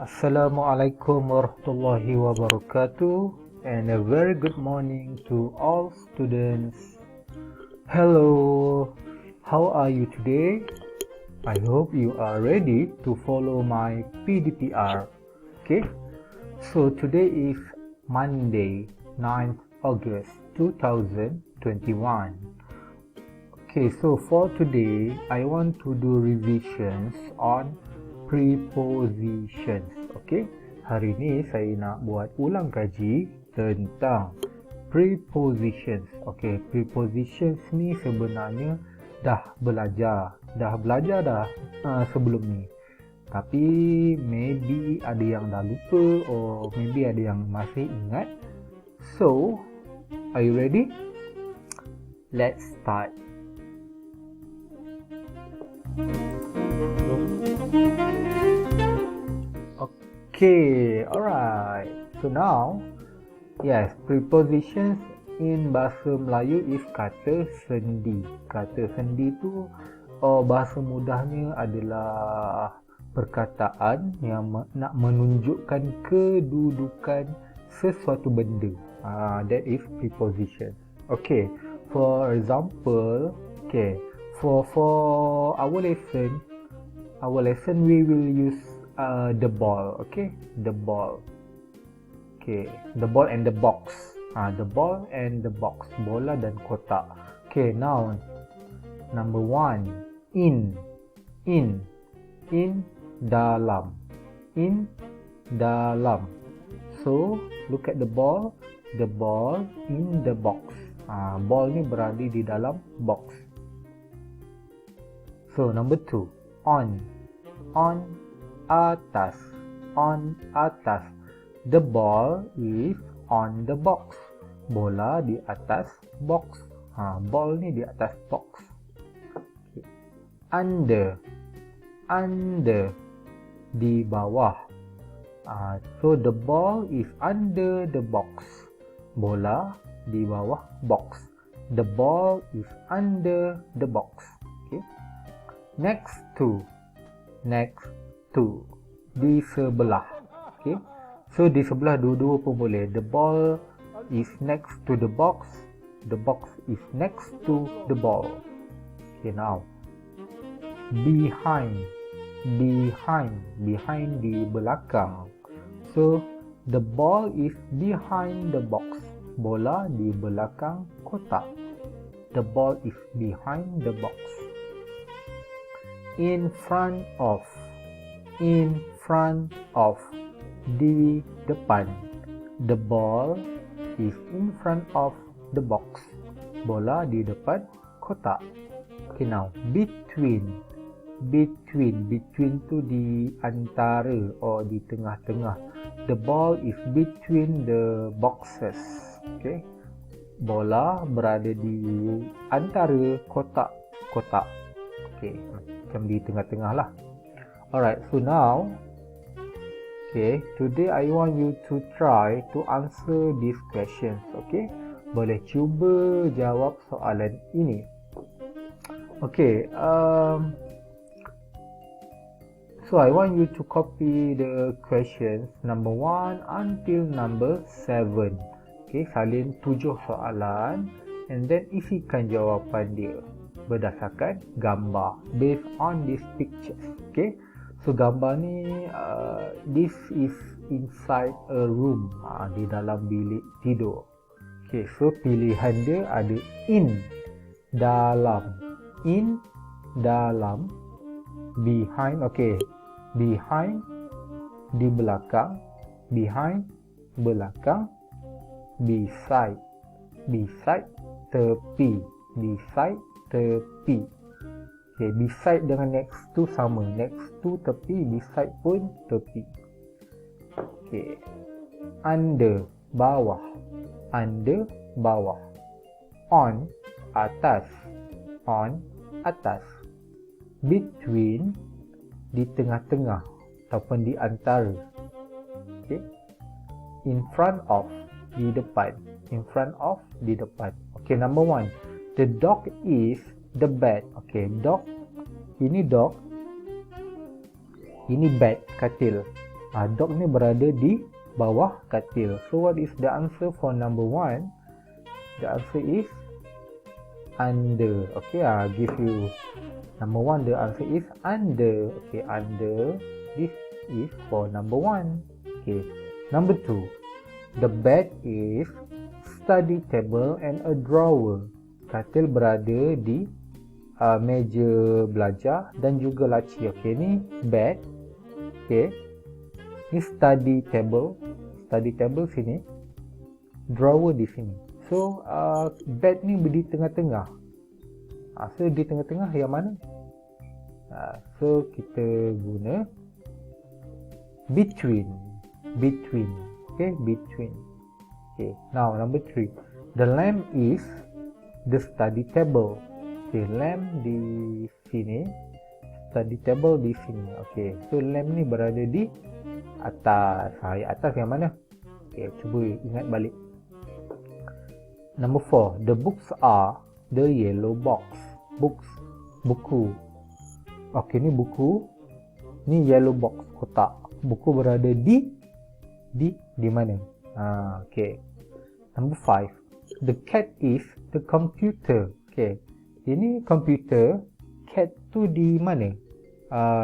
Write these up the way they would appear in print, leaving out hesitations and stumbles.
Assalamualaikum warahmatullahi wabarakatuh, and a very good morning to all students. Hello, how are you today? I hope you are ready to follow my PDPR. Okay, so today is Monday, 9th August 2021. Okay, so for today, I want to do revisions on prepositions. Okay, hari ni saya nak buat ulang kaji tentang prepositions. Okay, prepositions ni sebenarnya dah belajar sebelum ni. Tapi maybe ada yang dah lupa or maybe ada yang masih ingat. So, are you ready? Let's start. Okay, alright. So now, yes, prepositions in bahasa Melayu is kata sendi. Kata sendi tu bahasa mudahnya adalah perkataan yang nak menunjukkan kedudukan sesuatu benda. That is preposition. Okay, for example, okay, for our lesson we will use the ball. Okay, the ball. Okay, the ball and the box. The ball and the box, bola dan kotak. Okay, now number 1, in dalam, in dalam. So look at the ball in the box. Ball ni berada di dalam box. So number 2, on atas, on atas. The ball is on the box. Bola di atas box. Ball ni di atas box. Okay. Under di bawah. So the ball is under the box. Bola di bawah box. The ball is under the box. Okay. Next to di sebelah. Okay, so di sebelah dua-dua pun boleh. The ball is next to the box. The box is next to the ball. Okay, now behind di belakang. So the ball is behind the box. Bola di belakang kotak. The ball is behind the box. In front of di depan. The ball is in front of the box. Bola di depan kotak. Okay, now between tu di antara or di tengah-tengah. The ball is between the boxes. Okay, bola berada di antara kotak-kotak. Okay, macam di tengah-tengah lah. Alright, so now, okay, today I want you to try to answer these questions. Okay, boleh cuba jawab soalan ini. Okay, so I want you to copy the questions number 1 until number 7. Okay, salin 7 soalan and then isikan jawapan dia berdasarkan gambar based on these pictures. Okay, so gambar ni this is inside a room, di dalam bilik tidur. Okay, so pilihan dia ada in dalam, behind. Okay, behind di belakang, behind belakang, beside tepi, beside tepi. Okay, beside dengan next to sama. Next to tepi, beside pun tepi. Okay, under bawah, on atas, between di tengah-tengah ataupun di antara. Okay, in front of di depan, di depan. Okay, number 1, the dog is the bed. Okay, dog, ini dog, ini bed, katil. Dog ni berada di bawah katil. So what is the answer for number 1? The answer is under. Okay, give you number 1. The answer is under. Okay, under. This is for number 1. Okay, number 2. The bed is study table and a drawer. Katil berada di meja belajar dan juga laci. Okay, ni bed. Okay, ni study table. Study table sini, drawer di sini. So bed ni di tengah-tengah. So di tengah-tengah yang mana? So kita guna between. Okay, between. Okay, now number 3. The lamp is the study table. Okay, lamp di sini, study table di sini. Okay, so lamp ni berada di atas. Atas yang mana? Okay, cuba ingat balik. Number 4. The books are the yellow box. Books, buku. Okay, ni buku. Ni yellow box, kotak. Buku berada di mana? Okay. Number 5. The cat is the computer. Okay, ini komputer. Cat tu di mana?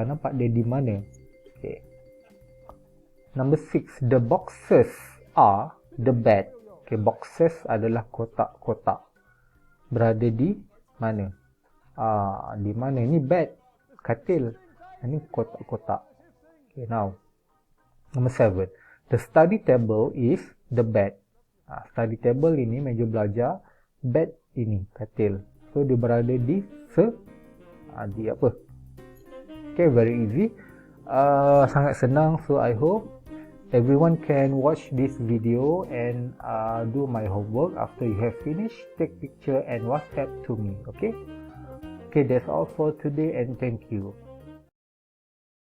Nampak dia di mana? Okay. Number 6. The boxes are the bed. Okay, boxes adalah kotak-kotak. Berada di mana? Di mana? Ni bed, katil. Ini kotak-kotak. Okay, now number 7. The study table is the bed. Study table ini meja belajar, bed ini katil. So dia berada di di apa? Okay, very easy. Sangat senang. So I hope everyone can watch this video and do my homework. After you have finished, take picture and WhatsApp to me. Okay, that's all for today and thank you.